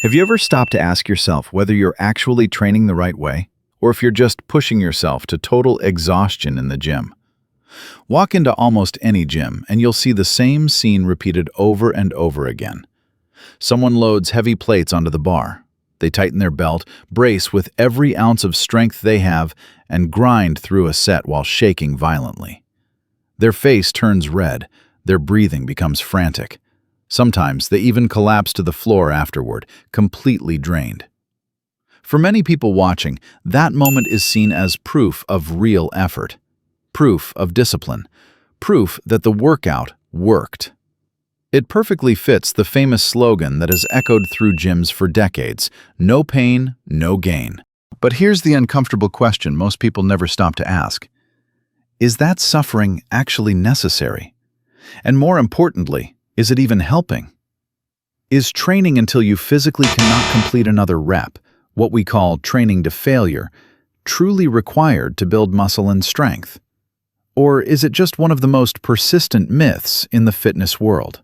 Have you ever stopped to ask yourself whether you're actually training the right way, or if you're just pushing yourself to total exhaustion in the gym? Walk into almost any gym and you'll see the same scene repeated over and over again. Someone loads heavy plates onto the bar. They tighten their belt, brace with every ounce of strength they have, and grind through a set while shaking violently. Their face turns red, their breathing becomes frantic. Sometimes they even collapse to the floor afterward, completely drained. For many people watching, that moment is seen as proof of real effort, proof of discipline, proof that the workout worked. It perfectly fits the famous slogan that has echoed through gyms for decades: no pain, no gain. But here's the uncomfortable question most people never stop to ask. Is that suffering actually necessary? And more importantly, is it even helping? Is training until you physically cannot complete another rep, what we call training to failure, truly required to build muscle and strength? Or is it just one of the most persistent myths in the fitness world?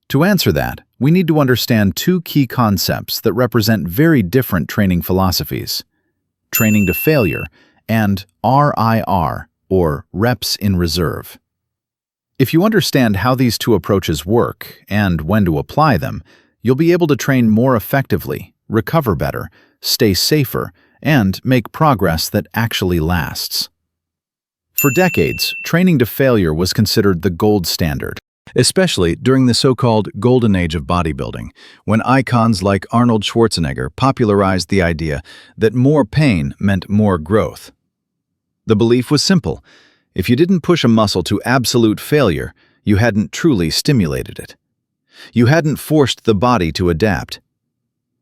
To answer that, we need to understand two key concepts that represent very different training philosophies: training to failure and RIR, or reps in reserve. If you understand how these two approaches work and when to apply them, you'll be able to train more effectively, recover better, stay safer, and make progress that actually lasts. For decades, training to failure was considered the gold standard, especially during the so-called golden age of bodybuilding, when icons like Arnold Schwarzenegger popularized the idea that more pain meant more growth. The belief was simple: if you didn't push a muscle to absolute failure, you hadn't truly stimulated it. You hadn't forced the body to adapt.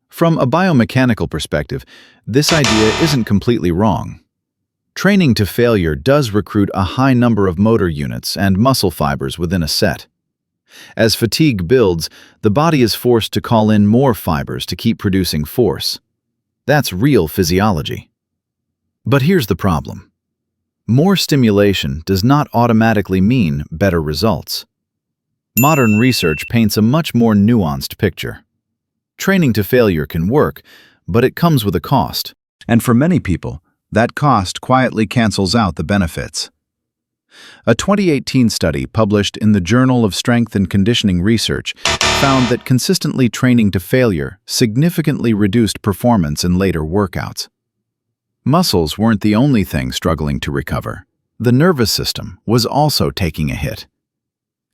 From a biomechanical perspective, this idea isn't completely wrong. Training to failure does recruit a high number of motor units and muscle fibers within a set. As fatigue builds, the body is forced to call in more fibers to keep producing force. That's real physiology. But here's the problem. More stimulation does not automatically mean better results. Modern research paints a much more nuanced picture. Training to failure can work, but it comes with a cost. And for many people, that cost quietly cancels out the benefits. A 2018 study published in the Journal of Strength and Conditioning Research found that consistently training to failure significantly reduced performance in later workouts. Muscles weren't the only thing struggling to recover. The nervous system was also taking a hit.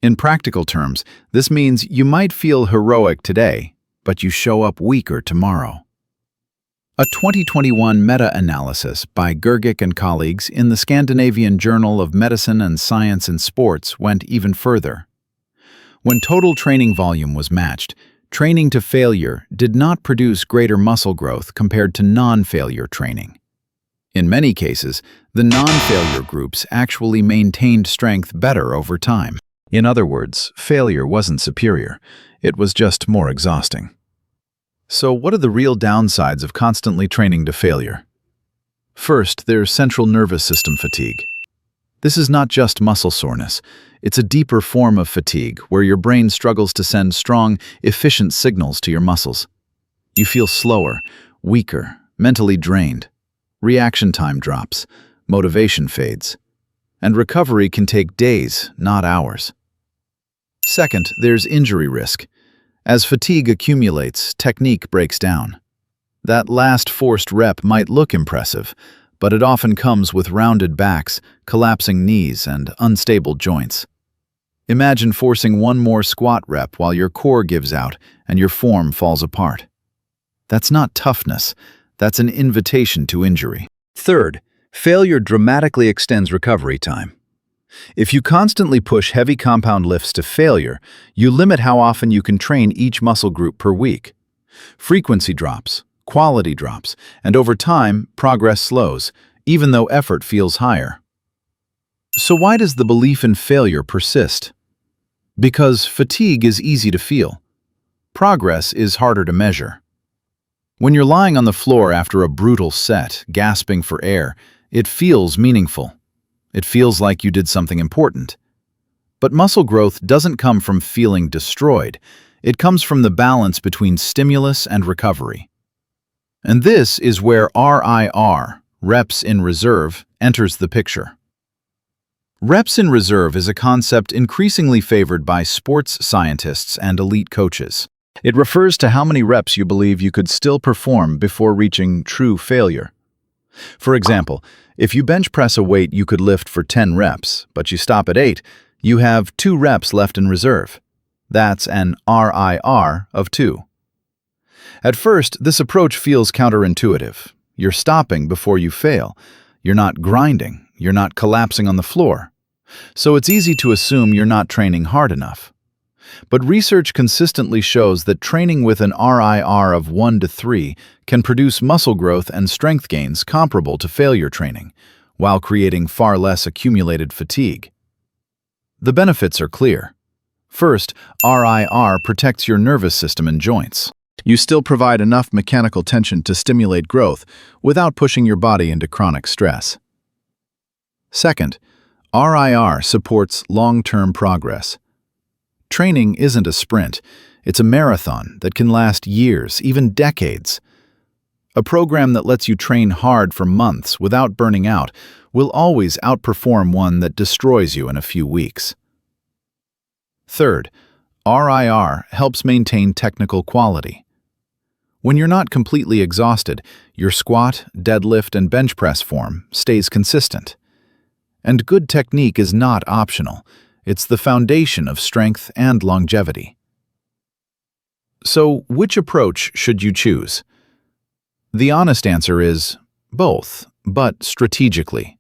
In practical terms, this means you might feel heroic today, but you show up weaker tomorrow. A 2021 meta-analysis by Gergic and colleagues in the Scandinavian Journal of Medicine and Science in Sports went even further. When total training volume was matched, training to failure did not produce greater muscle growth compared to non-failure training. In many cases, the non-failure groups actually maintained strength better over time. In other words, failure wasn't superior, it was just more exhausting. So what are the real downsides of constantly training to failure? First, there's central nervous system fatigue. This is not just muscle soreness. It's a deeper form of fatigue where your brain struggles to send strong, efficient signals to your muscles. You feel slower, weaker, mentally drained. Reaction time drops, motivation fades, and recovery can take days, not hours. Second, there's injury risk. As fatigue accumulates, technique breaks down. That last forced rep might look impressive, but it often comes with rounded backs, collapsing knees, and unstable joints. Imagine forcing one more squat rep while your core gives out and your form falls apart. That's not toughness. That's an invitation to injury. Third, failure dramatically extends recovery time. If you constantly push heavy compound lifts to failure, you limit how often you can train each muscle group per week. Frequency drops, quality drops, and over time, progress slows, even though effort feels higher. So why does the belief in failure persist? Because fatigue is easy to feel. Progress is harder to measure. When you're lying on the floor after a brutal set, gasping for air, it feels meaningful. It feels like you did something important. But muscle growth doesn't come from feeling destroyed. It comes from the balance between stimulus and recovery. And this is where RIR, reps in reserve, enters the picture. Reps in reserve is a concept increasingly favored by sports scientists and elite coaches. It refers to how many reps you believe you could still perform before reaching true failure. For example, if you bench press a weight you could lift for 10 reps, but you stop at 8, you have 2 reps left in reserve. That's an RIR of 2. At first, this approach feels counterintuitive. You're stopping before you fail. You're not grinding. You're not collapsing on the floor. So it's easy to assume you're not training hard enough. But research consistently shows that training with an RIR of 1 to 3 can produce muscle growth and strength gains comparable to failure training, while creating far less accumulated fatigue. The benefits are clear. First, RIR protects your nervous system and joints. You still provide enough mechanical tension to stimulate growth without pushing your body into chronic stress. Second, RIR supports long-term progress. Training isn't a sprint, it's a marathon that can last years, even decades. A program that lets you train hard for months without burning out will always outperform one that destroys you in a few weeks. Third, RIR helps maintain technical quality. When you're not completely exhausted, your squat, deadlift, and bench press form stays consistent. And good technique is not optional. It's the foundation of strength and longevity. So, which approach should you choose? The honest answer is both, but strategically.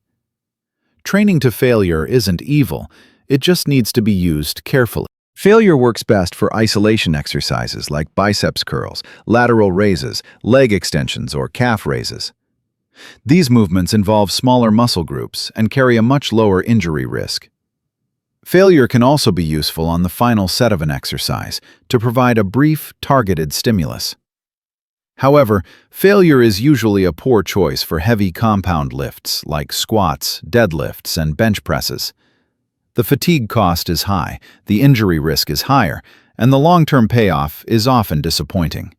Training to failure isn't evil, it just needs to be used carefully. Failure works best for isolation exercises like biceps curls, lateral raises, leg extensions, or calf raises. These movements involve smaller muscle groups and carry a much lower injury risk. Failure can also be useful on the final set of an exercise to provide a brief, targeted stimulus. However, failure is usually a poor choice for heavy compound lifts like squats, deadlifts, and bench presses. The fatigue cost is high, the injury risk is higher, and the long-term payoff is often disappointing.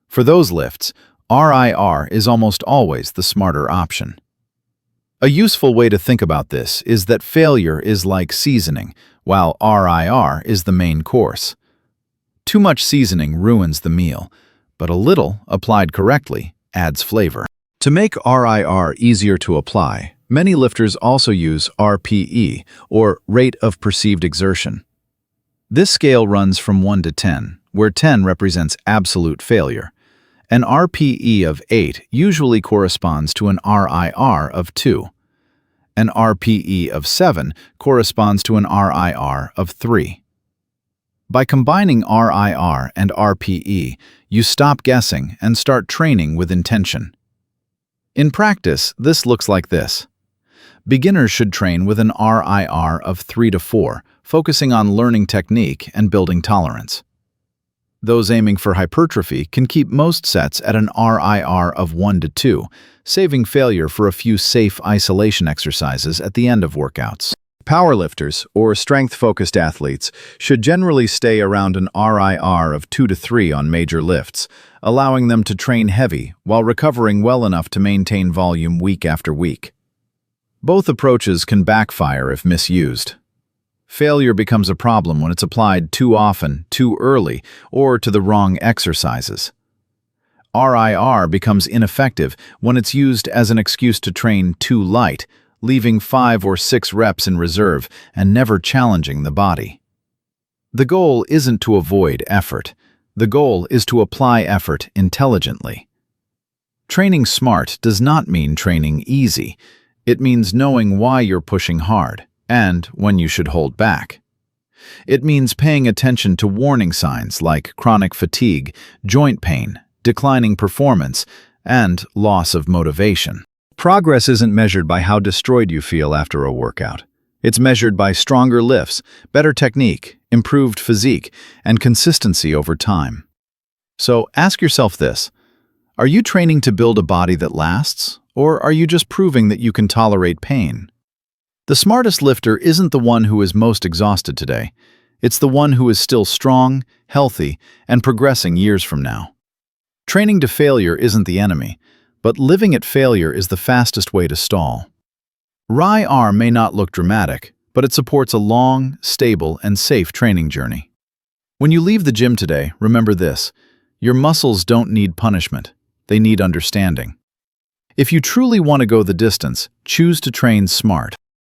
For those lifts, RIR is almost always the smarter option. A useful way to think about this is that failure is like seasoning, while RIR is the main course. Too much seasoning ruins the meal, but a little, applied correctly, adds flavor. To make RIR easier to apply, many lifters also use RPE, or rate of perceived exertion. This scale runs from 1 to 10, where 10 represents absolute failure. An RPE of 8 usually corresponds to an RIR of 2. An RPE of 7 corresponds to an RIR of 3. By combining RIR and RPE, you stop guessing and start training with intention. In practice, this looks like this. Beginners should train with an RIR of 3 to 4, focusing on learning technique and building tolerance. Those aiming for hypertrophy can keep most sets at an RIR of 1 to 2, saving failure for a few safe isolation exercises at the end of workouts. Powerlifters, or strength-focused athletes, should generally stay around an RIR of 2 to 3 on major lifts, allowing them to train heavy while recovering well enough to maintain volume week after week. Both approaches can backfire if misused. Failure becomes a problem when it's applied too often, too early, or to the wrong exercises. RIR becomes ineffective when it's used as an excuse to train too light, leaving 5 or 6 reps in reserve and never challenging the body. The goal isn't to avoid effort. The goal is to apply effort intelligently. Training smart does not mean training easy. It means knowing why you're pushing hard and when you should hold back. It means paying attention to warning signs like chronic fatigue, joint pain, declining performance, and loss of motivation. Progress isn't measured by how destroyed you feel after a workout. It's measured by stronger lifts, better technique, improved physique, and consistency over time. So ask yourself this: are you training to build a body that lasts, or are you just proving that you can tolerate pain? The smartest lifter isn't the one who is most exhausted today. It's the one who is still strong, healthy, and progressing years from now. Training to failure isn't the enemy, but living at failure is the fastest way to stall. RIR may not look dramatic, but it supports a long, stable, and safe training journey. When you leave the gym today, remember this: your muscles don't need punishment, they need understanding. If you truly want to go the distance, choose to train smart.